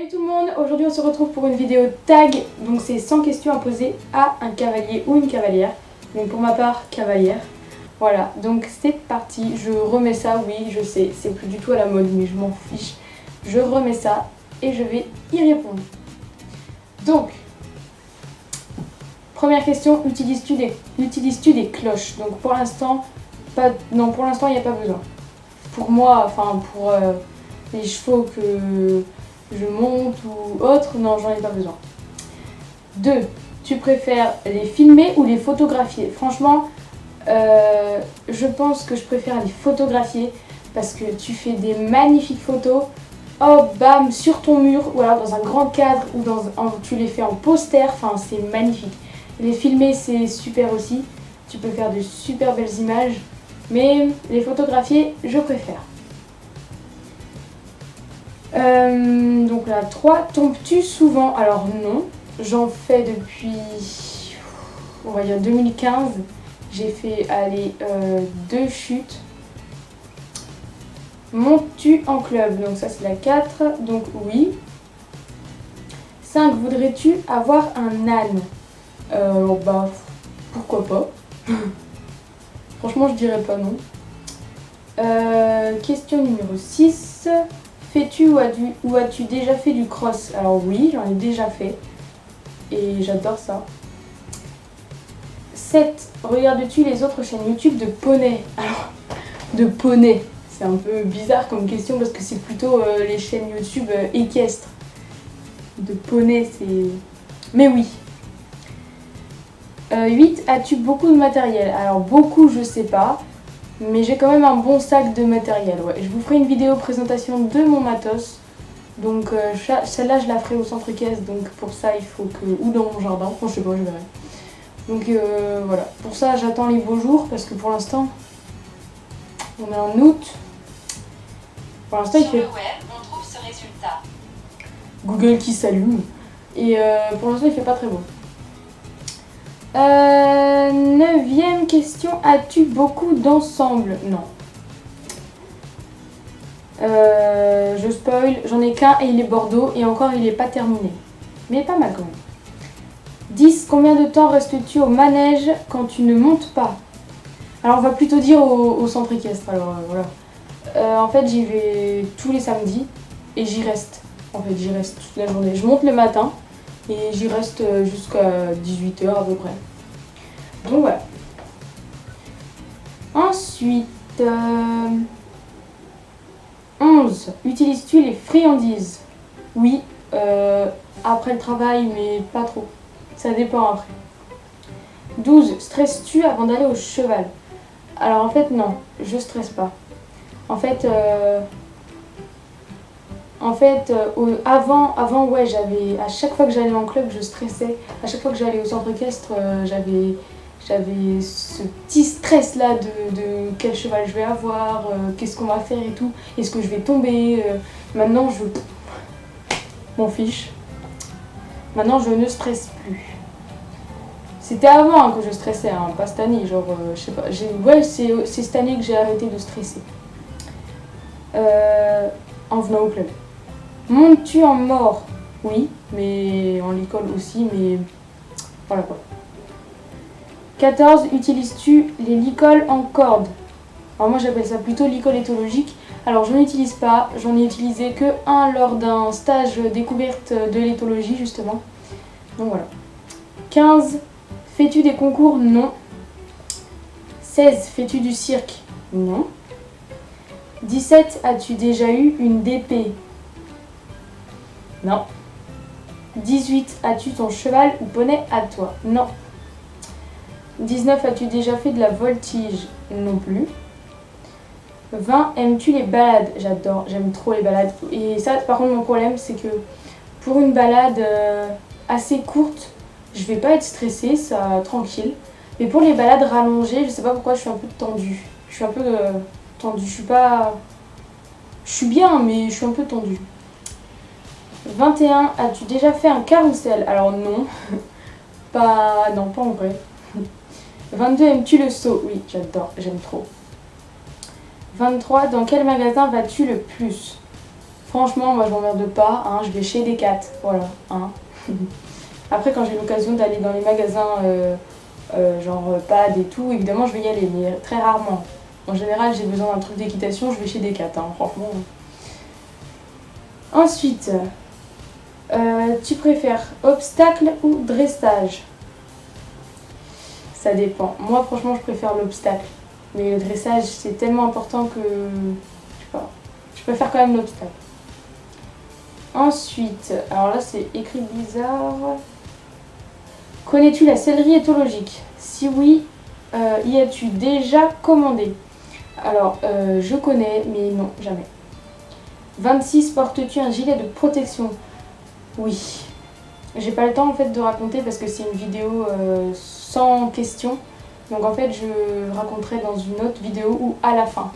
Salut tout le monde, aujourd'hui on se retrouve pour une vidéo tag, donc c'est 100 questions à poser à un cavalier ou une cavalière, donc pour ma part cavalière. Voilà, donc c'est parti, je remets ça, oui je sais, c'est plus du tout à la mode mais je m'en fiche. Je remets ça et je vais y répondre. Donc, première question, utilises-tu des cloches? Donc pour l'instant, non pour l'instant il n'y a pas besoin. Pour moi, enfin pour les chevaux que je monte ou autre, non, j'en ai pas besoin. 2. Tu préfères les filmer ou les photographier? Franchement, je pense que je préfère les photographier parce que tu fais des magnifiques photos. Oh, bam, sur ton mur ou alors dans un grand cadre ou tu les fais en poster, enfin c'est magnifique. Les filmer c'est super aussi, tu peux faire de super belles images, mais les photographier, je préfère. Donc là, 3. Tombes-tu souvent? Alors non, j'en fais depuis, on va dire 2015. J'ai fait, allez, 2 chutes. Montes-tu en club? Donc ça c'est la 4, donc oui. 5. Voudrais-tu avoir un âne? Bah, pourquoi pas. Franchement, je dirais pas non. Question numéro 6. Fais-tu ou as-tu déjà fait du cross? Alors oui, j'en ai déjà fait. Et j'adore ça. 7. Regardes-tu les autres chaînes YouTube de poney? Alors, de poney, c'est un peu bizarre comme question parce que c'est plutôt les chaînes YouTube équestres. De poney, c'est... Mais oui. 8. As-tu beaucoup de matériel? Alors beaucoup, je sais pas. Mais j'ai quand même un bon sac de matériel, ouais. Je vous ferai une vidéo présentation de mon matos. Donc celle-là, je la ferai au centre caisse. Donc pour ça, il faut que... Ou dans mon jardin, enfin, je sais pas, je verrai. Donc voilà. Pour ça, j'attends les beaux jours parce que pour l'instant, on est en août. Pour l'instant, il fait... Sur le web, on trouve ce résultat. Google qui s'allume. Et pour l'instant, il fait pas très beau. 9e question, as-tu beaucoup d'ensembles? Non. Je spoil, j'en ai qu'un et il est Bordeaux et encore il est pas terminé. Mais pas mal quand même. 10. Combien de temps restes-tu au manège quand tu ne montes pas? Alors on va plutôt dire au centre équestre. Alors voilà. En fait j'y vais tous les samedis et j'y reste. En fait j'y reste toute la journée. Je monte le matin et j'y reste jusqu'à 18h à peu près. Donc voilà. Ensuite, 11. Utilises-tu les friandises? Oui, après le travail, mais pas trop. Ça dépend après. 12. Stresses-tu avant d'aller au cheval? Alors en fait, non, je stresse pas. En fait, avant, ouais, à chaque fois que j'allais en club, je stressais. À chaque fois que j'allais au centre équestre, j'avais ce petit stress là de quel cheval je vais avoir, qu'est-ce qu'on va faire et tout, est-ce que je vais tomber. Maintenant, je m'en fiche. Maintenant, je ne stresse plus. C'était avant que je stressais, hein, pas cette année, genre, je sais pas. Ouais, c'est cette année que j'ai arrêté de stresser. En venant au club. Montes-tu en mort? Oui, mais en l'école aussi, mais voilà quoi. 14. Utilises-tu les licoles en corde? Alors moi j'appelle ça plutôt licol éthologique. Alors je n'utilise pas, j'en ai utilisé que un lors d'un stage découverte de l'éthologie justement. Donc voilà. 15. Fais-tu des concours? Non. 16. Fais-tu du cirque? Non. 17. As-tu déjà eu une DP? Non. 18. As-tu ton cheval ou poney à toi? Non. 19. As-tu déjà fait de la voltige? Non plus. 20. Aimes-tu les balades? J'adore, j'aime trop les balades. Et ça, par contre, mon problème, c'est que pour une balade assez courte, je vais pas être stressée, ça tranquille. Mais pour les balades rallongées, je sais pas pourquoi, je suis un peu tendue. Je suis un peu tendue. Je suis bien, mais je suis un peu tendue. 21. As-tu déjà fait un carrousel? Alors non. Non, pas en vrai. 22. Aimes-tu le saut? Oui, j'adore, j'aime trop. 23. Dans quel magasin vas-tu le plus? Franchement, moi je m'emmerde pas, hein, je vais chez Decat, voilà. Hein. Après, quand j'ai l'occasion d'aller dans les magasins, genre PAD et tout, évidemment je vais y aller, mais très rarement. En général, j'ai besoin d'un truc d'équitation, je vais chez Decat, hein, franchement. Ensuite, tu préfères obstacle ou dressage? Ça dépend. Moi, franchement, je préfère l'obstacle. Mais le dressage, c'est tellement important que... Je sais pas. Je préfère quand même l'obstacle. Ensuite, alors là, c'est écrit bizarre. Connais-tu la sellerie éthologique? Si oui, y as-tu déjà commandé? Alors, je connais, mais non, jamais. 26. Portes-tu un gilet de protection? Oui. J'ai pas le temps en fait de raconter parce que c'est une vidéo sans questions. Donc en fait, je raconterai dans une autre vidéo ou à la fin.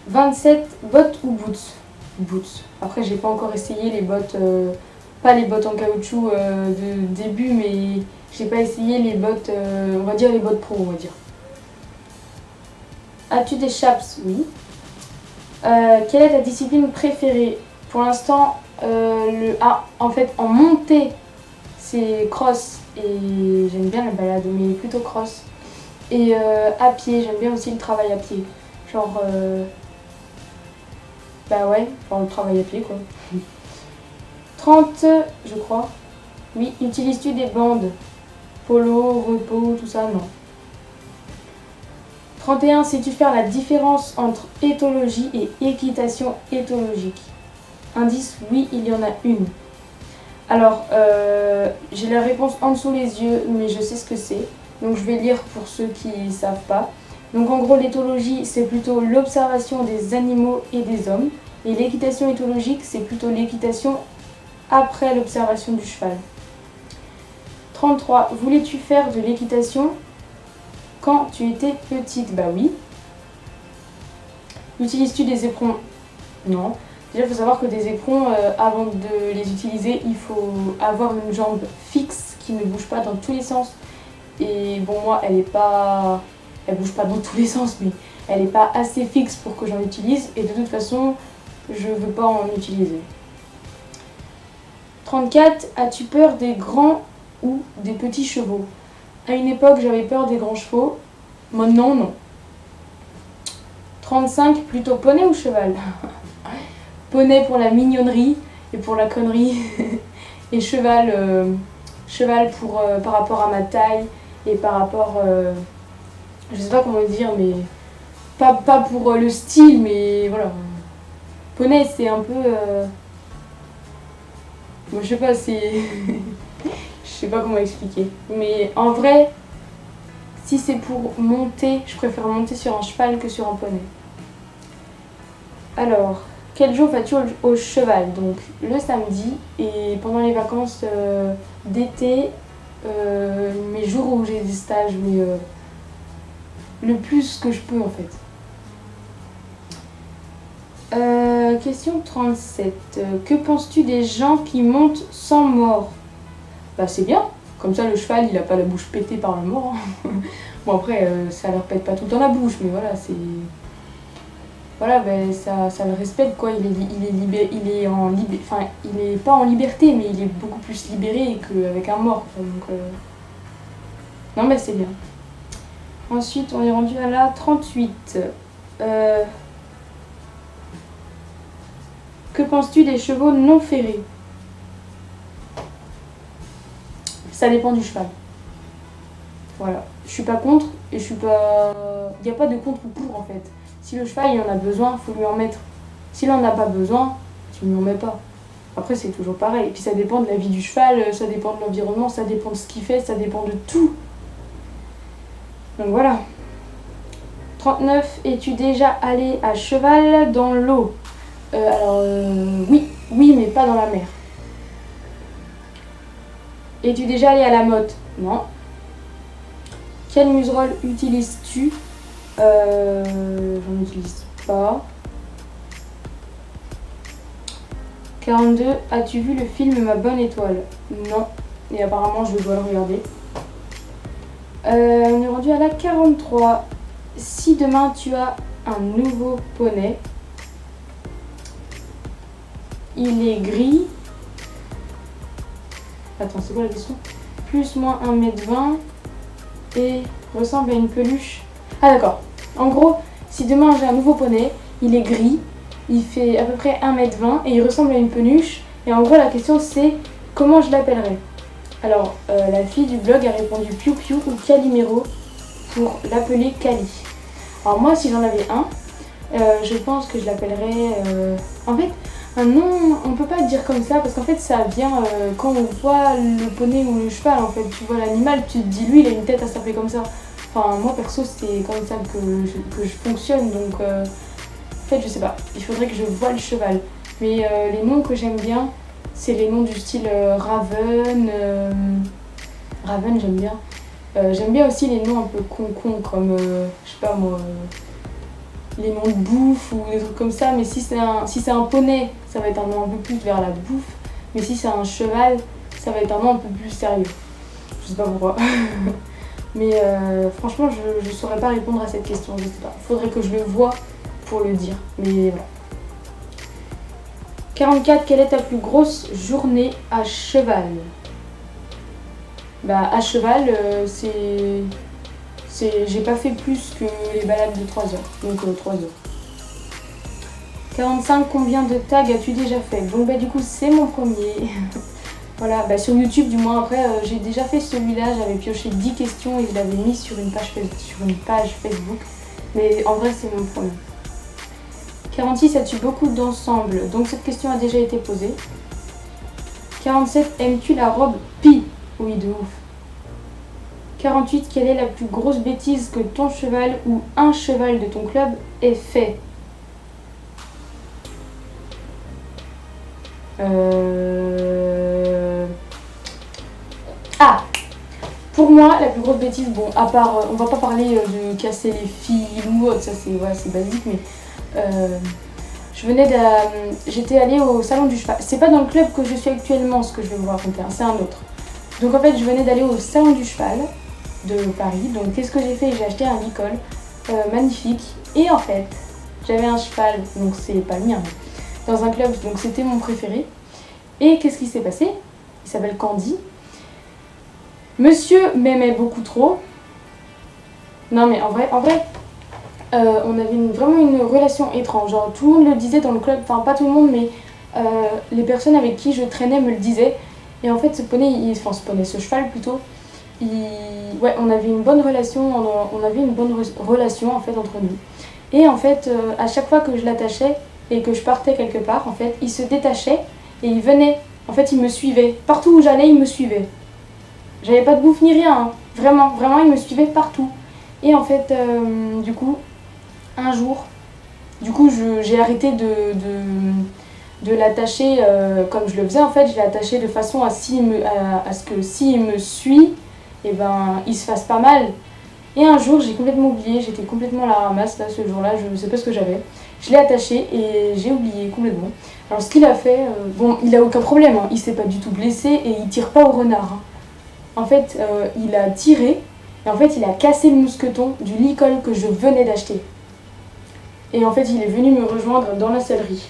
27. Bottes ou boots? Boots. Après, j'ai pas encore essayé les bottes, pas les bottes en caoutchouc de début, mais j'ai pas essayé les bottes, on va dire les bottes pro, on va dire. As-tu des chaps? Oui. Quelle est ta discipline préférée? Pour l'instant, en fait, en montée, c'est cross et j'aime bien la balade, mais plutôt cross. Et à pied, j'aime bien aussi le travail à pied. Genre, bah ouais, enfin le travail à pied quoi. 30, je crois. Oui, utilises-tu des bandes? Polo, repos, tout ça, non. 31, sais-tu faire la différence entre éthologie et équitation éthologique? Indice, oui, il y en a une. Alors, j'ai la réponse en dessous les yeux, mais je sais ce que c'est. Donc je vais lire pour ceux qui ne savent pas. Donc en gros, l'éthologie, c'est plutôt l'observation des animaux et des hommes. Et l'équitation éthologique, c'est plutôt l'équitation après l'observation du cheval. 33. Voulais-tu faire de l'équitation quand tu étais petite? Bah oui. Utilises-tu des éperons? Non. Déjà, il faut savoir que des éperons, avant de les utiliser, il faut avoir une jambe fixe qui ne bouge pas dans tous les sens. Et bon, moi, elle bouge pas dans tous les sens, mais elle n'est pas assez fixe pour que j'en utilise. Et de toute façon, je veux pas en utiliser. 34. As-tu peur des grands ou des petits chevaux? À une époque, j'avais peur des grands chevaux. Maintenant, non. 35. Plutôt poney ou cheval? Poney pour la mignonnerie et pour la connerie. Et cheval pour, par rapport à ma taille et par rapport... je sais pas comment dire, mais... Pas pour le style, mais voilà. Poney, c'est un peu... Moi, je sais pas, c'est... je sais pas comment expliquer. Mais en vrai, si c'est pour monter, je préfère monter sur un cheval que sur un poney. Alors... Quel jour vas-tu au cheval? Donc le samedi et pendant les vacances d'été, mes jours où j'ai des stages, mais le plus que je peux en fait. Question 37. Que penses-tu des gens qui montent sans mort? Bah c'est bien, comme ça le cheval il a pas la bouche pétée par le mort. Hein. Bon après ça leur pète pas tout le temps la bouche, mais voilà c'est... Voilà, ben ça le respecte quoi, il est pas en liberté, mais il est beaucoup plus libéré qu'avec un mort. Donc, non mais c'est bien. Ensuite, on est rendu à la 38. Que penses-tu des chevaux non ferrés? Ça dépend du cheval. Voilà, je suis pas contre et je suis pas... Il n'y a pas de contre ou pour en fait. Si le cheval il en a besoin, il faut lui en mettre. S'il en a pas besoin, tu ne lui en mets pas. Après c'est toujours pareil. Et puis ça dépend de la vie du cheval, ça dépend de l'environnement, ça dépend de ce qu'il fait, ça dépend de tout. Donc voilà. 39. Es-tu déjà allé à cheval dans l'eau? Oui, mais pas dans la mer. Es-tu déjà allé à la motte? Non. Quel muserolle utilises-tu? J'en utilise pas. 42. As-tu vu le film Ma Bonne Étoile? Non. Et apparemment je dois le regarder. On est rendu à la 43. Si demain tu as un nouveau poney, il est gris. Attends, c'est quoi la question? Plus moins 1m20 et ressemble à une peluche. Ah d'accord. En gros, si demain j'ai un nouveau poney, il est gris, il fait à peu près 1m20 et il ressemble à une peluche. Et en gros, la question c'est comment je l'appellerai. Alors, la fille du blog a répondu Piu Piu ou Calimero pour l'appeler Cali. Alors moi, si j'en avais un, je pense que je l'appellerais... En fait, un nom, on peut pas dire comme ça parce qu'en fait, ça vient quand on voit le poney ou le cheval. En fait, tu vois l'animal, tu te dis lui, il a une tête à s'appeler comme ça. Enfin, moi perso, c'est comme ça que je fonctionne. Donc, en fait, je sais pas. Il faudrait que je voie le cheval. Mais les noms que j'aime bien, c'est les noms du style Raven. Raven, j'aime bien. J'aime bien aussi les noms un peu con comme, je sais pas moi, les noms de bouffe ou des trucs comme ça. Mais si c'est un poney, ça va être un nom un peu plus vers la bouffe. Mais si c'est un cheval, ça va être un nom un peu plus sérieux. Je sais pas pourquoi. Mais franchement, je saurais pas répondre à cette question, je sais pas. Faudrait que je le voie pour le dire. Mais voilà. 44, quelle est ta plus grosse journée à cheval? Bah à cheval, j'ai pas fait plus que les balades de 3 heures. Donc 3 heures. 45, combien de tags as-tu déjà fait? Donc bah du coup c'est mon premier. Voilà, bah sur YouTube du moins après j'ai déjà fait celui-là, j'avais pioché 10 questions et je l'avais mis sur une page Facebook. Mais en vrai c'est mon premier. 46, as-tu beaucoup d'ensemble? Donc cette question a déjà été posée. 47, aimes-tu la robe Pi? Oui, de ouf. 48, quelle est la plus grosse bêtise que ton cheval ou un cheval de ton club ait fait? Ah! Pour moi, la plus grosse bêtise, bon, à part, on va pas parler de casser les fils ou autre, ça c'est basique, mais j'étais allée au salon du cheval. C'est pas dans le club que je suis actuellement ce que je vais vous raconter, hein, c'est un autre. Donc en fait, je venais d'aller au salon du cheval de Paris. Donc qu'est-ce que j'ai fait? J'ai acheté un licol magnifique. Et en fait, j'avais un cheval, donc c'est pas le mien, mais dans un club, donc c'était mon préféré. Et qu'est-ce qui s'est passé? Il s'appelle Candy. Monsieur m'aimait beaucoup trop. Non mais en vrai, on avait vraiment une relation étrange. Genre tout le monde le disait dans le club, enfin pas tout le monde, mais les personnes avec qui je traînais me le disaient. Et en fait, ce cheval plutôt, ouais, on avait une bonne relation, relation en fait entre nous. Et en fait, à chaque fois que je l'attachais et que je partais quelque part, en fait, il se détachait et il venait. En fait, il me suivait. Partout où j'allais, il me suivait. J'avais pas de bouffe ni rien, hein. Vraiment, il me suivait partout. Et en fait, du coup, un jour, j'ai arrêté de l'attacher comme je le faisais. En fait, je l'ai attaché de façon à ce que s'il me suit, et ben, il se fasse pas mal. Et un jour, j'ai complètement oublié, j'étais complètement à la ramasse là, ce jour-là, je ne sais pas ce que j'avais. Je l'ai attaché et j'ai oublié complètement. Alors ce qu'il a fait, bon, il a aucun problème, hein. Il s'est pas du tout blessé et il tire pas au renard, hein. En fait, il a tiré et en fait, il a cassé le mousqueton du licol que je venais d'acheter. Et en fait, il est venu me rejoindre dans la sellerie.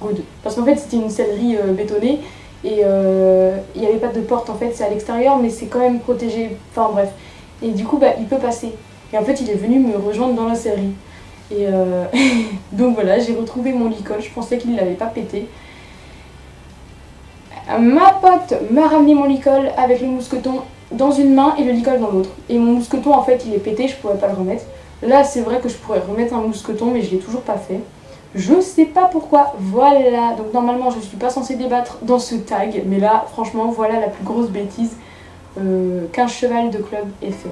Good. Parce qu'en fait, c'était une sellerie bétonnée et il n'y avait pas de porte, en fait, c'est à l'extérieur, mais c'est quand même protégé. Enfin bref. Et du coup, bah, il peut passer. Et en fait, il est venu me rejoindre dans la sellerie. Et donc voilà, j'ai retrouvé mon licol, je pensais qu'il ne l'avait pas pété. Ma pote m'a ramené mon licol avec le mousqueton dans une main et le licol dans l'autre. Et mon mousqueton, en fait, il est pété, je pourrais pas le remettre. Là, c'est vrai que je pourrais remettre un mousqueton, mais je l'ai toujours pas fait. Je sais pas pourquoi, voilà. Donc normalement, je suis pas censée débattre dans ce tag, mais là, franchement, voilà la plus grosse bêtise qu'un cheval de club ait fait.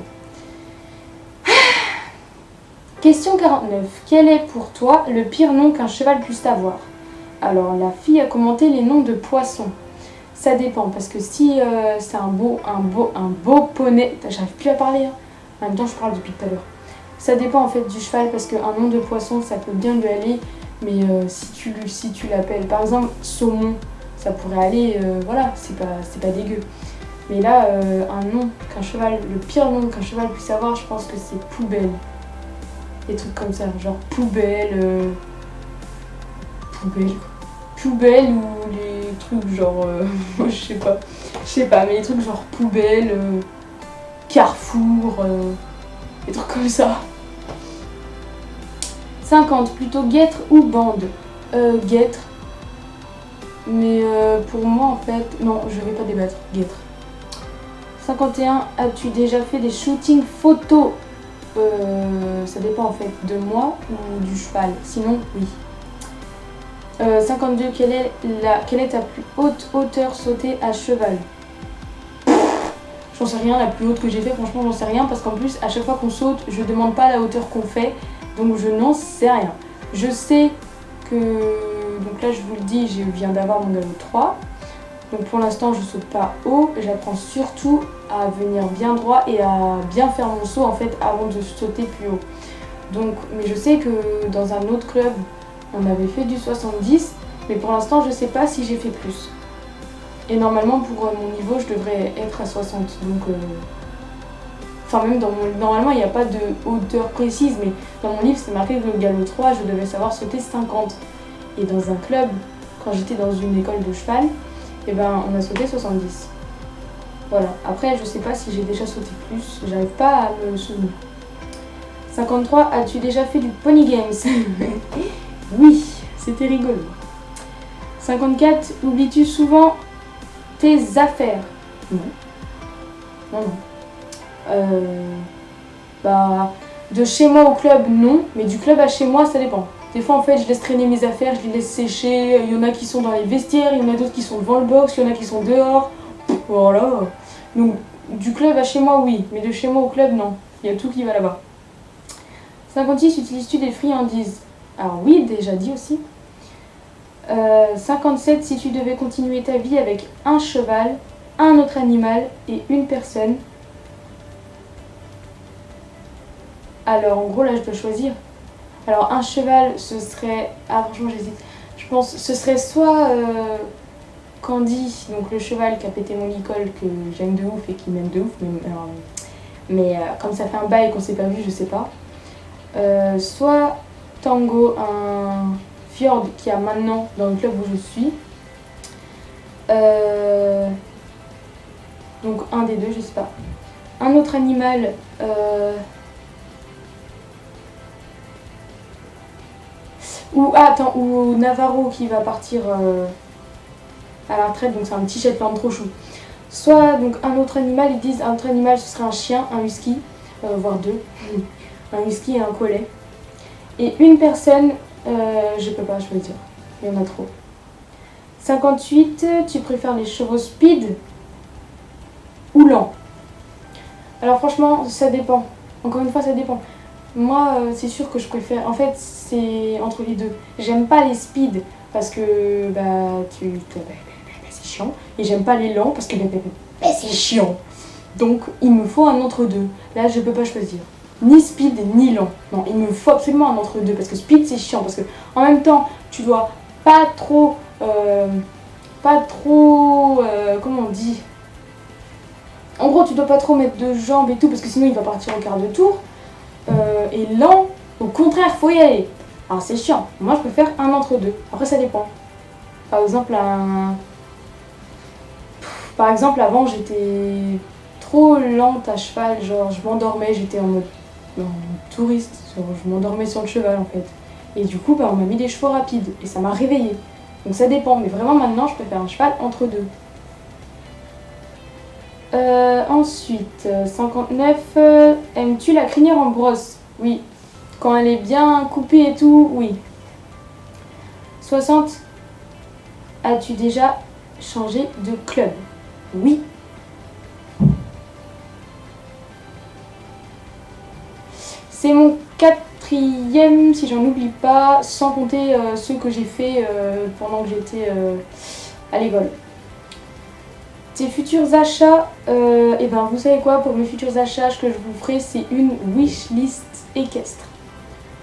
Question 49. Quel est pour toi le pire nom qu'un cheval puisse avoir? Alors, la fille a commenté les noms de poissons. Ça dépend, parce que si c'est un beau poney... J'arrive plus à parler, hein. En même temps, je parle depuis tout à l'heure. Ça dépend en fait du cheval, parce qu'un nom de poisson, ça peut bien lui aller. Mais si tu l'appelles, par exemple, saumon, ça pourrait aller, voilà, c'est pas dégueu. Mais là, un nom qu'un cheval, le pire nom qu'un cheval puisse avoir, je pense que c'est poubelle. Des trucs comme ça, genre poubelle, quoi. poubelles ou les trucs genre, je sais pas, mais les trucs genre poubelle, Carrefour, des trucs comme ça. 50, plutôt guêtre ou bande? Guêtre. Mais pour moi en fait, non, je vais pas débattre, guêtre. 51, as-tu déjà fait des shootings photos? Ça dépend en fait de moi ou du cheval, sinon oui. 52, quelle est ta plus haute hauteur sautée à cheval? J'en sais rien, la plus haute que j'ai fait, franchement j'en sais rien parce qu'en plus à chaque fois qu'on saute, je demande pas la hauteur qu'on fait, donc je n'en sais rien. Je sais que, donc là je vous le dis, je viens d'avoir mon galop 3, donc pour l'instant je saute pas haut, j'apprends surtout à venir bien droit et à bien faire mon saut en fait avant de sauter plus haut. Donc, mais je sais que dans un autre club, on avait fait du 70, mais pour l'instant je sais pas si j'ai fait plus. Et normalement pour mon niveau je devrais être à 60, donc enfin même normalement il n'y a pas de hauteur précise, mais dans mon livre c'est marqué que le galop 3 je devais savoir sauter 50. Et dans un club, quand j'étais dans une école de cheval, et ben on a sauté 70. Voilà, après je sais pas si j'ai déjà sauté plus, j'arrive pas à me souvenir. 53, as-tu déjà fait du Pony Games? Oui, c'était rigolo. 54, oublies-tu souvent tes affaires? Non. Non, non. Bah, de chez moi au club, non. Mais du club à chez moi, ça dépend. Des fois, en fait, je laisse traîner mes affaires, je les laisse sécher. Il y en a qui sont dans les vestiaires, il y en a d'autres qui sont devant le box, il y en a qui sont dehors. Voilà. Donc, du club à chez moi, oui. Mais de chez moi au club, non. Il y a tout qui va là-bas. 56, utilises-tu des friandises? Alors oui, déjà dit aussi. 57, si tu devais continuer ta vie avec un cheval, un autre animal et une personne. Alors en gros là je dois choisir. Alors un cheval ce serait... Ah franchement j'hésite. Je pense ce serait soit Candy, donc le cheval qui a pété mon licol que j'aime de ouf et qui m'aime de ouf. Mais comme ça fait un bail qu'on s'est pas vu, je sais pas. Soit Tango, un fjord qui a maintenant dans le club où je suis. Donc un des deux, je sais pas. Un autre animal, ou Navarro qui va partir à la retraite, donc c'est un petit Shetland trop chou. Soit donc un autre animal, ils disent un autre animal ce serait un chien, un husky, voire deux. Un husky et un collet. Et une personne, je peux pas choisir, il y en a trop. 58, tu préfères les chevaux speed ou lents? Alors franchement, ça dépend. Encore une fois, ça dépend. Moi, c'est sûr que je préfère... En fait, c'est entre les deux. J'aime pas les speed parce que c'est chiant. Et j'aime pas les lents parce que c'est chiant. Donc, il me faut un entre-deux. Là, je peux pas choisir. Ni speed, ni lent. Non, il me faut absolument un entre-deux parce que speed, c'est chiant. Parce que en même temps, tu dois pas trop... comment on dit? En gros, tu dois pas trop mettre de jambes et tout parce que sinon, il va partir au quart de tour. Et lent, au contraire, faut y aller. Alors c'est chiant. Moi, je préfère un entre-deux. Après, ça dépend. Par exemple, avant, j'étais trop lente à cheval. Genre, je m'endormais. J'étais en mode touriste. Genre, je m'endormais sur le cheval, en fait. Et du coup, on m'a mis des chevaux rapides. Et ça m'a réveillée. Donc ça dépend. Mais vraiment, maintenant, je préfère un cheval entre deux. Ensuite, 59, aimes-tu la crinière en brosse? Oui. Quand elle est bien coupée et tout, oui. 60, as-tu déjà changé de club? Oui. C'est mon 4e, si j'en oublie pas, sans compter ceux que j'ai fait pendant que j'étais à l'école. Tes futurs achats, et ben vous savez quoi, pour mes futurs achats, ce que je vous ferai, c'est une wishlist équestre.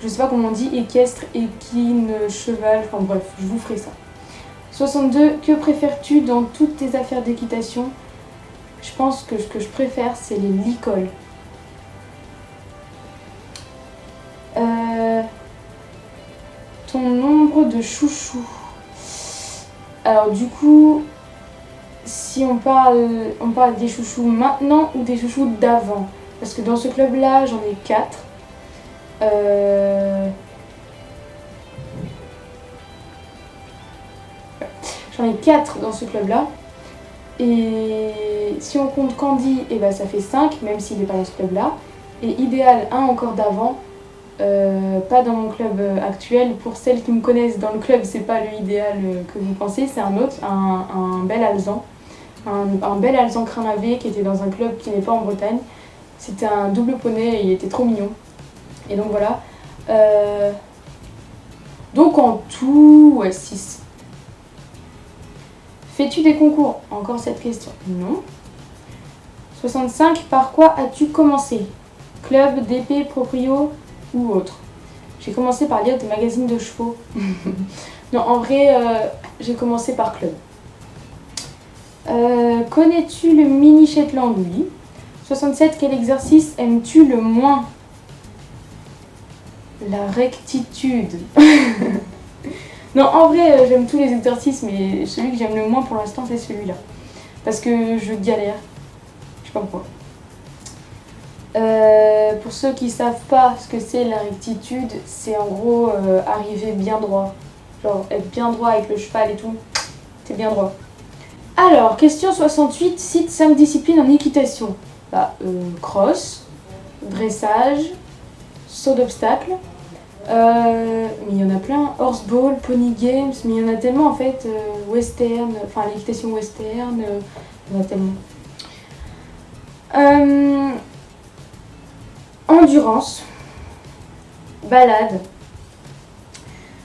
Je sais pas comment on dit, équestre, équine, cheval, enfin bref, je vous ferai ça. 62, que préfères-tu dans toutes tes affaires d'équitation? Je pense que ce que je préfère, c'est les licoles. Ton nombre de chouchous. Alors du coup, si on parle des chouchous maintenant ou des chouchous d'avant. Parce que dans ce club-là, j'en ai 4. J'en ai 4 dans ce club-là. Et si on compte Candy, et ben ça fait 5, même s'il n'est pas dans ce club-là. Et Idéal, un encore d'avant. Pas dans mon club actuel. Pour celles qui me connaissent dans le club, c'est pas le Idéal que vous pensez, c'est un autre, un bel alezan. Un bel alezan crâne qui était dans un club qui n'est pas en Bretagne. C'était un double poney et il était trop mignon. Et donc voilà. Donc en tout, ouais, 6. Fais-tu des concours? Encore cette question. Non. 65, par quoi as-tu commencé? Club, DP, proprio ou autre? J'ai commencé par lire des magazines de chevaux. Non, en vrai, j'ai commencé par club. Connais-tu le mini Shetland? Oui. 67, quel exercice aimes-tu le moins? La rectitude. Non, en vrai, j'aime tous les exercices, mais celui que j'aime le moins pour l'instant, c'est celui-là. Parce que je galère. Je sais pas pourquoi. Pour ceux qui savent pas ce que c'est la rectitude, c'est en gros arriver bien droit. Genre être bien droit avec le cheval et tout. T'es bien droit. Alors, question 68, cite 5 disciplines en équitation. Bah, cross, dressage, saut d'obstacle. Mais il y en a plein. Horseball, pony games, mais il y en a tellement en fait. Western, enfin l'équitation western, il y en a tellement. Endurance, balade.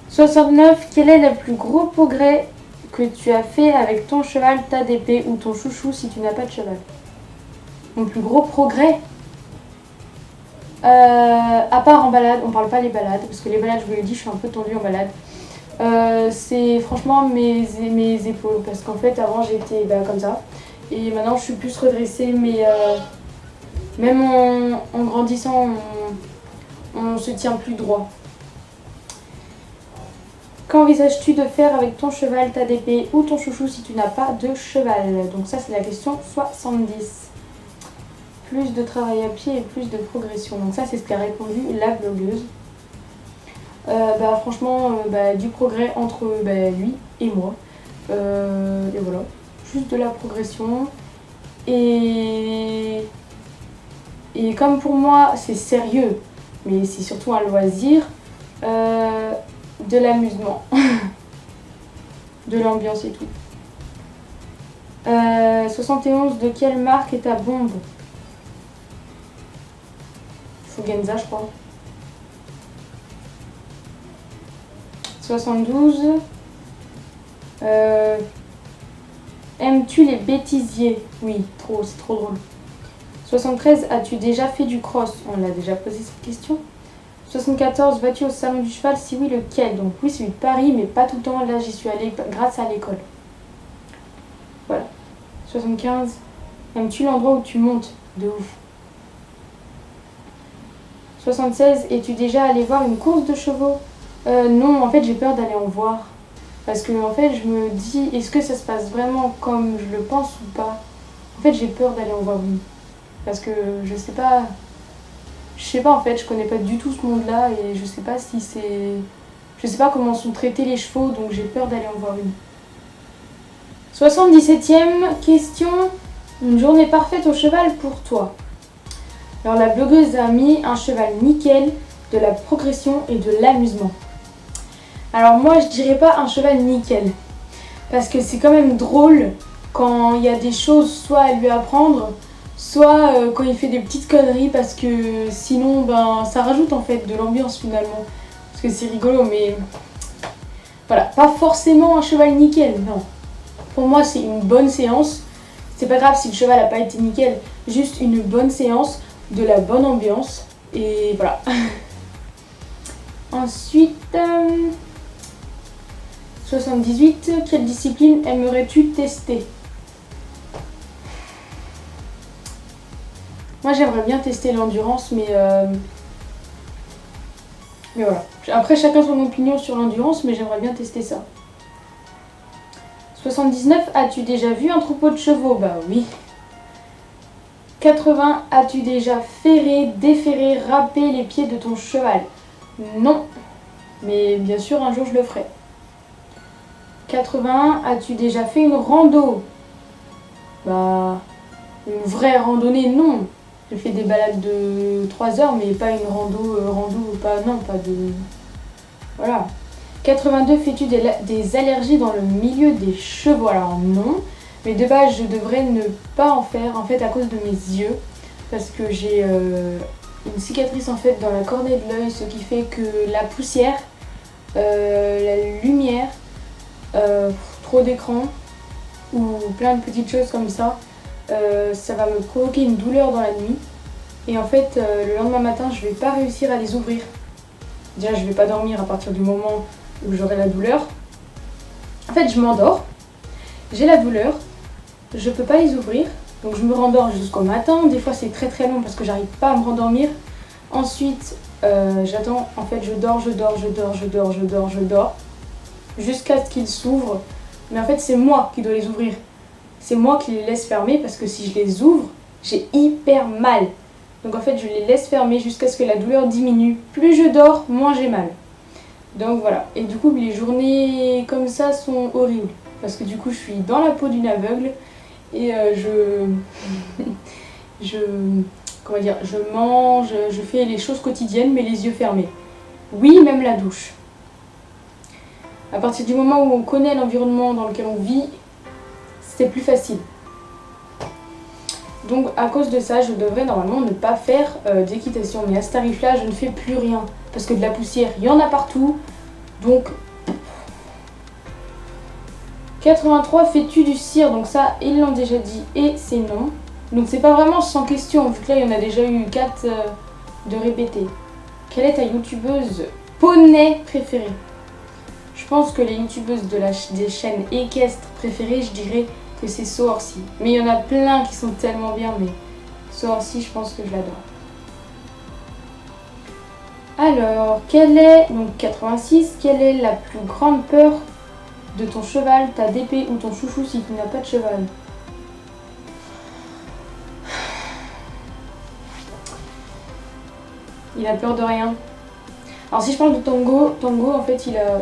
69, quel est le plus gros progrès que tu as fait avec ton cheval, ta DP ou ton chouchou si tu n'as pas de cheval? Mon plus gros progrès, à part en balade, on parle pas les balades, parce que les balades, je vous l'ai dit, je suis un peu tendue en balade. C'est franchement mes épaules, parce qu'en fait avant j'étais comme ça, et maintenant je suis plus redressée, mais même en grandissant, on se tient plus droit. Qu'envisages-tu de faire avec ton cheval, ta DP ou ton chouchou si tu n'as pas de cheval? Donc ça c'est la question 70. Plus de travail à pied et plus de progression. Donc ça c'est ce qu'a répondu la blogueuse. Franchement, du progrès entre lui et moi. Et voilà, juste de la progression. Et comme pour moi c'est sérieux, mais c'est surtout un loisir, de l'amusement, de l'ambiance et tout. 71, de quelle marque est ta bombe? Fugenza, je crois. 72. Aimes-tu les bêtisiers? Oui, trop, c'est trop drôle. 73. As-tu déjà fait du cross? On l'a déjà posé cette question. 74. Vas-tu au salon du cheval? Si oui, lequel? Donc oui, celui de Paris, mais pas tout le temps. Là, j'y suis allée grâce à l'école. Voilà. 75. Aimes-tu l'endroit où tu montes? De ouf. 76. Es-tu déjà allé voir une course de chevaux? Non, en fait, j'ai peur d'aller en voir. Parce que, en fait, je me dis, est-ce que ça se passe vraiment comme je le pense ou pas? En fait, j'ai peur d'aller en voir une. Parce que je sais pas en fait, je connais pas du tout ce monde-là et je sais pas si c'est... Je sais pas comment sont traités les chevaux, donc j'ai peur d'aller en voir une. 77e question. Une journée parfaite au cheval pour toi. Alors la blogueuse a mis un cheval nickel, de la progression et de l'amusement. Alors moi je dirais pas un cheval nickel, parce que c'est quand même drôle quand il y a des choses soit à lui apprendre, soit quand il fait des petites conneries, parce que sinon ça rajoute en fait de l'ambiance finalement. Parce que c'est rigolo, mais voilà, pas forcément un cheval nickel, non. Pour moi c'est une bonne séance, c'est pas grave si le cheval n'a pas été nickel, juste une bonne séance, de la bonne ambiance, et voilà. Ensuite, 78, quelle discipline aimerais-tu tester? Moi j'aimerais bien tester l'endurance, mais voilà. Après chacun son opinion sur l'endurance, mais j'aimerais bien tester ça. 79, as-tu déjà vu un troupeau de chevaux? Bah oui. 80, as-tu déjà ferré, déferré, râpé les pieds de ton cheval? Non. Mais bien sûr, un jour je le ferai. 81, as-tu déjà fait une rando? Bah, une vraie randonnée, non. J'ai fait des balades de 3 heures, mais pas une rando, pas de... Voilà. 82, fais-tu des allergies dans le milieu des chevaux? Alors non, mais de base, je devrais ne pas en faire, en fait, à cause de mes yeux. Parce que j'ai une cicatrice, en fait, dans la cornée de l'œil, ce qui fait que la poussière, la lumière, trop d'écran, ou plein de petites choses comme ça, ça va me provoquer une douleur dans la nuit. Et en fait, le lendemain matin, je vais pas réussir à les ouvrir. Déjà, je vais pas dormir à partir du moment où j'aurai la douleur. En fait, je m'endors, j'ai la douleur, je peux pas les ouvrir, donc je me rendors jusqu'au matin. Des fois, c'est très très long parce que j'arrive pas à me rendormir. Ensuite, j'attends, en fait, je dors, jusqu'à ce qu'ils s'ouvrent. Mais en fait, c'est moi qui dois les ouvrir. C'est moi qui les laisse fermer parce que si je les ouvre, j'ai hyper mal. Donc en fait, je les laisse fermer jusqu'à ce que la douleur diminue. Plus je dors, moins j'ai mal. Donc voilà. Et du coup, les journées comme ça sont horribles. Parce que du coup, je suis dans la peau d'une aveugle et comment dire, je mange, je fais les choses quotidiennes mais les yeux fermés. Oui, même la douche. À partir du moment où on connaît l'environnement dans lequel on vit, c'est plus facile. Donc à cause de ça, je devrais normalement ne pas faire d'équitation. Mais à ce tarif-là, je ne fais plus rien. Parce que de la poussière, il y en a partout. Donc 83, fais-tu du cire? Donc ça, ils l'ont déjà dit et c'est non. Donc c'est pas vraiment sans question, vu que là, il y en a déjà eu 4 de répétés. Quelle est ta youtubeuse poney préférée? Je pense que les youtubeuses des chaînes équestres préférées, je dirais que c'est Soorci. Mais il y en a plein qui sont tellement bien, mais Soorci, je pense que je l'adore. Alors, donc 86, quelle est la plus grande peur de ton cheval, ta DP ou ton chouchou si tu n'as pas de cheval? Il a peur de rien. Alors si je parle de Tango en fait il a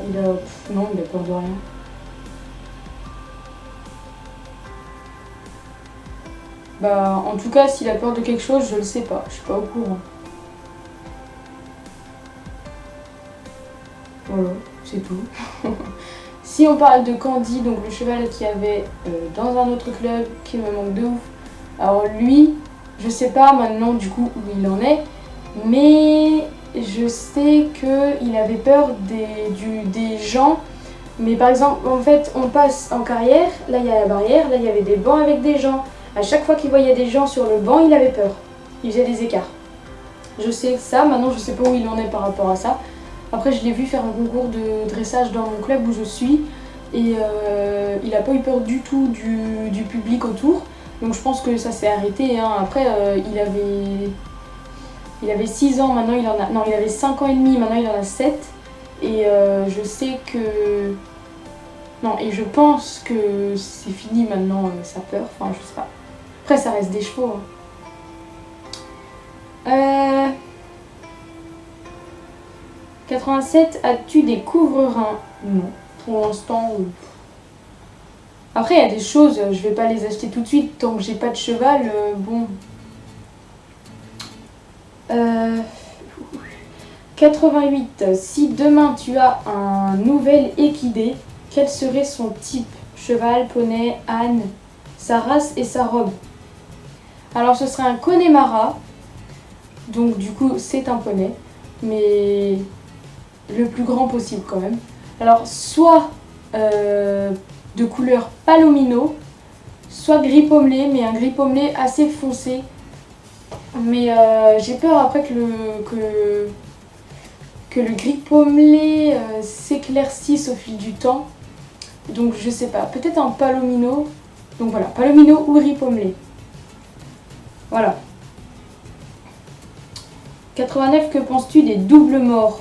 peur de rien. Bah en tout cas s'il a peur de quelque chose je le sais pas, je suis pas au courant. Voilà, c'est tout. Si on parle de Candy, donc le cheval qu'il y avait dans un autre club qui me manque de ouf. Alors lui, je sais pas maintenant du coup où il en est, mais je sais qu'il avait peur des gens. Mais par exemple, en fait, on passe en carrière, là il y a la barrière, là il y avait des bancs avec des gens. À chaque fois qu'il voyait des gens sur le banc, il avait peur. Il faisait des écarts. Je sais ça, maintenant je sais pas où il en est par rapport à ça. Après je l'ai vu faire un concours de dressage dans mon club où je suis. Et il n'a pas eu peur du tout du public autour. Donc je pense que ça s'est arrêté. Hein. Après il avait 6 ans, maintenant il en a... Non, il avait 5 ans et demi, maintenant il en a 7. Et je sais que... Non, et je pense que c'est fini maintenant sa peur. Enfin, je sais pas. Après, ça reste des chevaux. Hein. 87, as-tu des couvre-reins? Non, pour l'instant. Après, il y a des choses, je vais pas les acheter tout de suite tant que j'ai pas de cheval. Bon. 88. Si demain tu as un nouvel équidé, quel serait son type? Cheval, poney, âne, sa race et sa robe. Alors ce serait un Connemara, donc du coup c'est un poney, mais le plus grand possible quand même. Alors soit de couleur palomino, soit gris pommelé, mais un gris pommelé assez foncé. Mais j'ai peur après que le gris pommelé s'éclaircisse au fil du temps. Donc je sais pas, peut-être un palomino. Donc voilà, palomino ou gris pommelé. Voilà. 89, que penses-tu des doubles morts?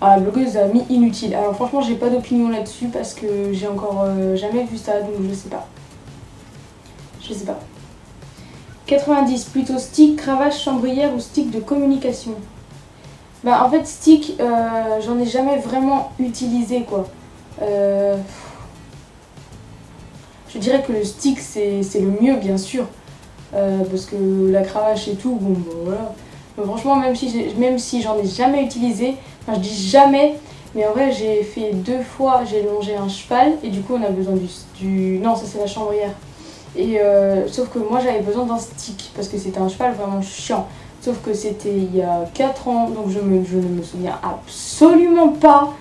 Ah, la blogueuse a mis inutile. Alors franchement, j'ai pas d'opinion là-dessus parce que j'ai encore jamais vu ça, donc je sais pas. Je sais pas. 90, plutôt stick, cravache, chambrière ou stick de communication. Bah en fait, stick, j'en ai jamais vraiment utilisé quoi. Je dirais que le stick c'est le mieux bien sûr. Parce que la cravache et tout, bon bah, voilà. Donc, franchement, même si j'en ai jamais utilisé, enfin je dis jamais, mais en vrai j'ai fait 2 fois, j'ai longé un cheval et du coup on a besoin du... Non, ça c'est la chambrière. Et sauf que moi j'avais besoin d'un stick parce que c'était un cheval vraiment chiant. Sauf que c'était il y a 4 ans, donc je ne me souviens absolument pas.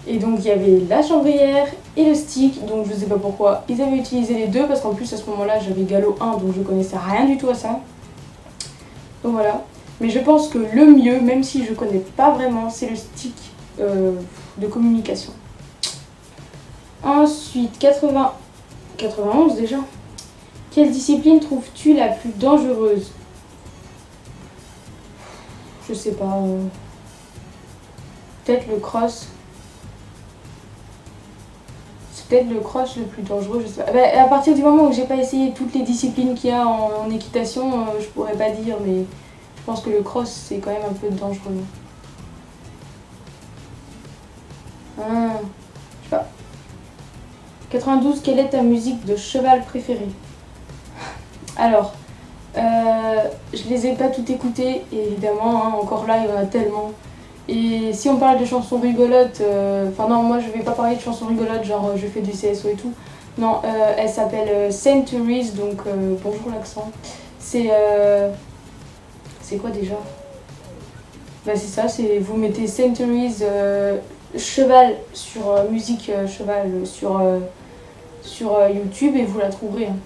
Et donc il y avait la chambrière et le stick, donc je sais pas pourquoi ils avaient utilisé les deux parce qu'en plus à ce moment-là j'avais galop 1 donc je connaissais rien du tout à ça. Donc voilà. Mais je pense que le mieux, même si je connais pas vraiment, c'est le stick de communication. Ensuite, 91 déjà. Quelle discipline trouves-tu la plus dangereuse? Je sais pas. Peut-être le cross. C'est peut-être le cross le plus dangereux, je sais pas. Bah, à partir du moment où j'ai pas essayé toutes les disciplines qu'il y a en équitation, je pourrais pas dire, mais je pense que le cross c'est quand même un peu dangereux. Je sais pas. 92, quelle est ta musique de cheval préférée? Alors, je les ai pas toutes écoutées, évidemment, hein, encore là il y en a tellement. Et si on parle de chansons rigolotes, enfin non, moi je vais pas parler de chansons rigolotes, genre je fais du CSO et tout. Non, elle s'appelle Centuries, donc bonjour l'accent. C'est quoi déjà? Bah c'est ça, c'est vous mettez Centuries cheval sur musique cheval sur YouTube et vous la trouverez. Hein.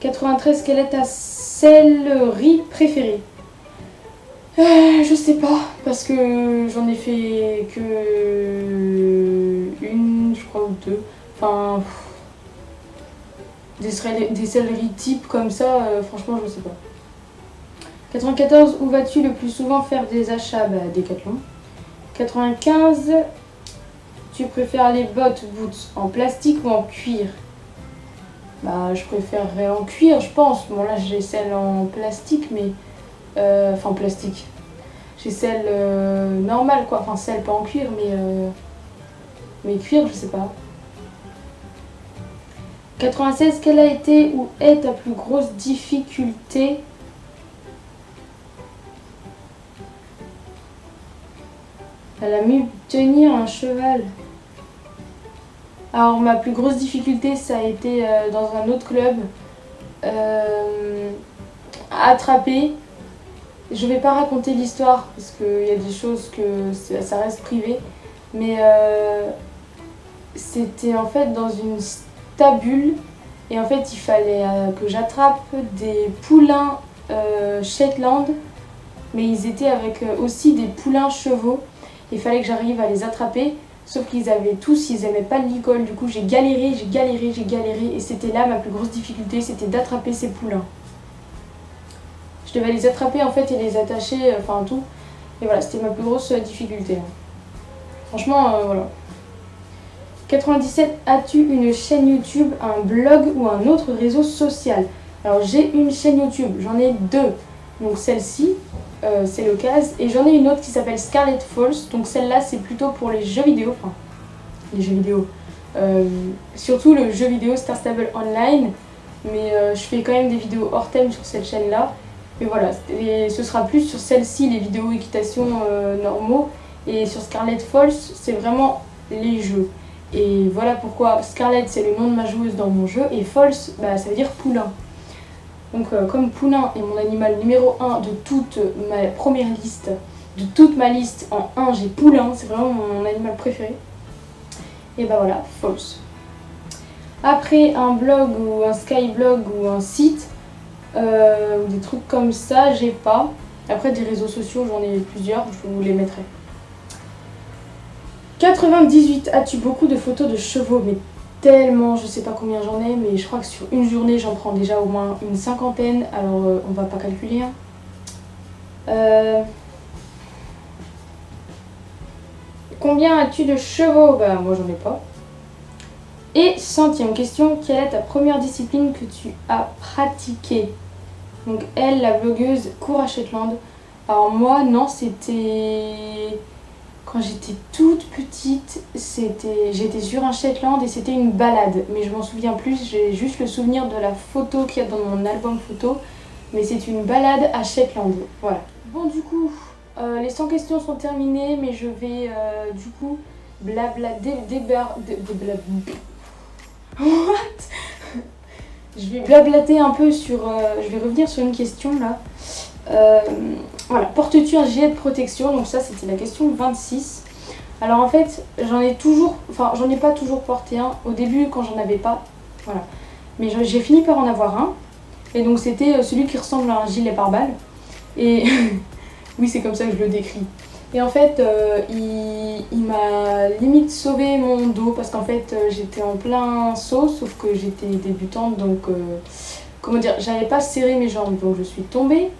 93, quelle est ta sellerie préférée? Je sais pas, parce que j'en ai fait que une, je crois, ou deux. Enfin, des selleries type comme ça, franchement, je sais pas. 94, où vas-tu le plus souvent faire des achats? Bah, Decathlon. 95, tu préfères les boots en plastique ou en cuir? Bah, je préférerais en cuir, je pense. Bon, là, j'ai celle en plastique, mais... Enfin, plastique. J'ai celle normale, quoi. Enfin, celle pas en cuir, mais cuir, je sais pas. 96, quelle a été ou est ta plus grosse difficulté? Elle a mieux tenir un cheval. Alors, ma plus grosse difficulté, ça a été dans un autre club. Attraper. Je vais pas raconter l'histoire parce qu'il y a des choses que ça reste privé. Mais c'était en fait dans une stabule. Et en fait, il fallait que j'attrape des poulains Shetland. Mais ils étaient avec aussi des poulains chevaux. Il fallait que j'arrive à les attraper. Sauf qu'ils avaient tous, ils aimaient pas l'alcool. Du coup, j'ai galéré. Et c'était là ma plus grosse difficulté, c'était d'attraper ces poulains. Je devais les attraper en fait et les attacher, enfin tout. Et voilà, c'était ma plus grosse difficulté. Franchement, voilà. 97, as-tu une chaîne YouTube, un blog ou un autre réseau social? Alors j'ai une chaîne YouTube, j'en ai 2. Donc celle-ci, c'est l'occasion. Et j'en ai une autre qui s'appelle Scarlet Falls. Donc celle-là, c'est plutôt pour les jeux vidéo. Enfin, les jeux vidéo. Surtout le jeu vidéo Star Stable Online. Mais je fais quand même des vidéos hors thème sur cette chaîne-là. Mais voilà, et ce sera plus sur celle-ci, les vidéos équitation normaux. Et sur Scarlet Falls, c'est vraiment les jeux. Et voilà pourquoi Scarlet, c'est le nom de ma joueuse dans mon jeu. Et Falls, bah, ça veut dire poulain. Donc comme poulain est mon animal numéro 1 de toute ma première liste, de toute ma liste, en 1 j'ai poulain, c'est vraiment mon animal préféré. Et bah voilà, Falls. Après un blog ou un skyblog ou un site, ou des trucs comme ça, j'ai pas. Après des réseaux sociaux, j'en ai plusieurs, je vous les mettrai. 98, as-tu beaucoup de photos de chevaux? Mais tellement, je sais pas combien j'en ai, mais je crois que sur une journée, j'en prends déjà au moins une cinquantaine. Alors, on va pas calculer. Hein. Combien as-tu de chevaux? Bah moi j'en ai pas. Et 100e question, quelle est ta première discipline que tu as pratiquée? Donc elle, la blogueuse, court à Shetland. Alors moi, non, c'était... Quand j'étais toute petite, j'étais sur un Shetland et c'était une balade. Mais je m'en souviens plus, j'ai juste le souvenir de la photo qu'il y a dans mon album photo. Mais c'est une balade à Shetland, voilà. Bon du coup, les 100 questions sont terminées, mais je vais du coup What? Je vais blablater un peu sur... je vais revenir sur une question là. Voilà, portes-tu un gilet de protection? Donc ça c'était la question 26. Alors en fait, j'en ai pas toujours porté un. Au début quand j'en avais pas, voilà. Mais j'ai fini par en avoir un. Et donc c'était celui qui ressemble à un gilet pare-balles. Et oui, c'est comme ça que je le décris. Et en fait, il m'a limite sauvé mon dos parce qu'en fait, j'étais en plein saut, sauf que j'étais débutante, donc comment dire, j'avais pas serré mes jambes, donc je suis tombée.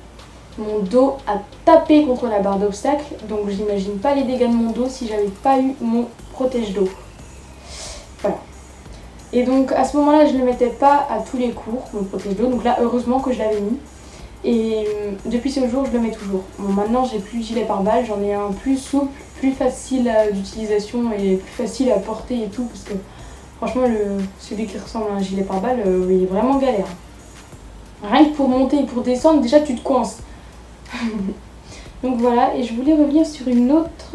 Mon dos a tapé contre la barre d'obstacle, donc j'imagine pas les dégâts de mon dos si j'avais pas eu mon protège-dos. Voilà. Et donc à ce moment-là, je ne le mettais pas à tous les cours, mon protège-dos, donc là, heureusement que je l'avais mis. Et depuis ce jour, je le mets toujours. Bon, maintenant, j'ai plus de gilet pare-balles, j'en ai un plus souple, plus facile d'utilisation et plus facile à porter et tout, parce que franchement, celui qui ressemble à un gilet pare-balles, il est vraiment galère. Rien que pour monter et pour descendre, déjà tu te coinces. Donc voilà, et je voulais revenir sur une autre...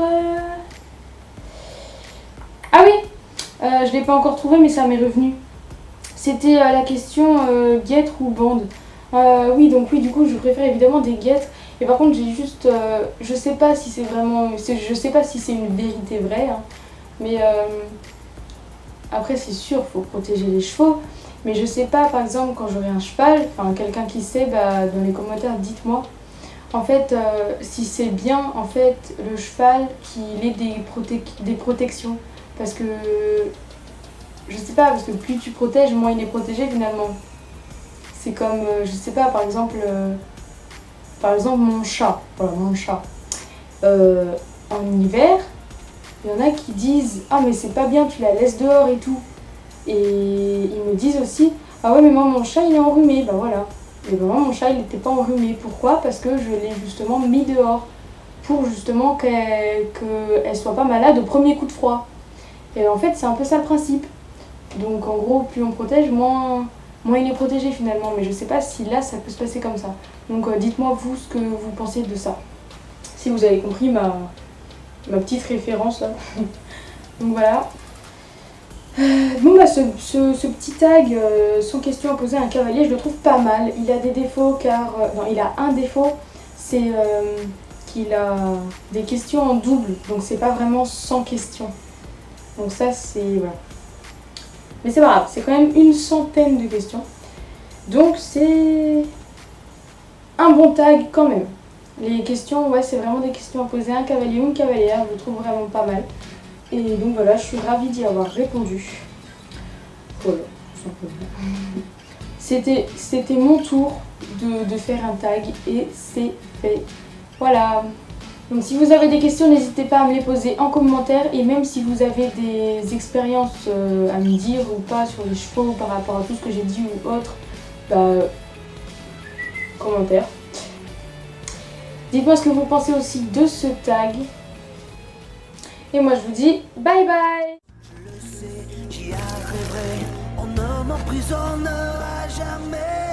Ah oui, je l'ai pas encore trouvé, mais ça m'est revenu. C'était la question guêtre ou bande. Oui, donc oui, du coup, je préfère évidemment des guêtres. Et par contre, j'ai juste... je sais pas si c'est vraiment... Je sais pas si c'est une vérité vraie. Hein, mais après, c'est sûr, faut protéger les chevaux. Mais je sais pas, par exemple, quand j'aurai un cheval, enfin, quelqu'un qui sait, bah, dans les commentaires, dites-moi. En fait, si c'est bien, en fait, le cheval qu'il ait des protections. Parce que... Je sais pas, parce que plus tu protèges, moins il est protégé finalement. C'est comme, je sais pas, par exemple mon chat. Voilà, mon chat. En hiver, il y en a qui disent « Ah mais c'est pas bien, tu la laisses dehors et tout ». Et ils me disent aussi « Ah ouais mais moi mon chat il est enrhumé ». Bah voilà. Et ben moi mon chat il n'était pas enrhumé. Pourquoi? Parce que je l'ai justement mis dehors. Pour justement qu'elle soit pas malade au premier coup de froid. Et en fait c'est un peu ça le principe. Donc en gros, plus on protège, moins il est protégé finalement. Mais je sais pas si là, ça peut se passer comme ça. Donc dites-moi vous ce que vous pensez de ça. Si vous avez compris ma petite référence là. Donc voilà. Bon bah ce petit tag, sans question à poser à un cavalier, je le trouve pas mal. Il a des défauts car... non, il a un défaut, c'est qu'il a des questions en double. Donc c'est pas vraiment 100 questions. Donc ça c'est... Voilà. Mais c'est pas grave, c'est quand même une centaine de questions. Donc c'est un bon tag quand même. Les questions, ouais, c'est vraiment des questions à poser à un cavalier ou une cavalière, je le trouve vraiment pas mal. Et donc voilà, je suis ravie d'y avoir répondu. Voilà, tout simplement. C'était mon tour de faire un tag et c'est fait. Voilà. Donc si vous avez des questions, n'hésitez pas à me les poser en commentaire. Et même si vous avez des expériences à me dire ou pas sur les chevaux par rapport à tout ce que j'ai dit ou autre, bah, commentaire. Dites-moi ce que vous pensez aussi de ce tag. Et moi je vous dis bye bye. Je le sais, j'y arriverai, on ne m'emprisonnera jamais.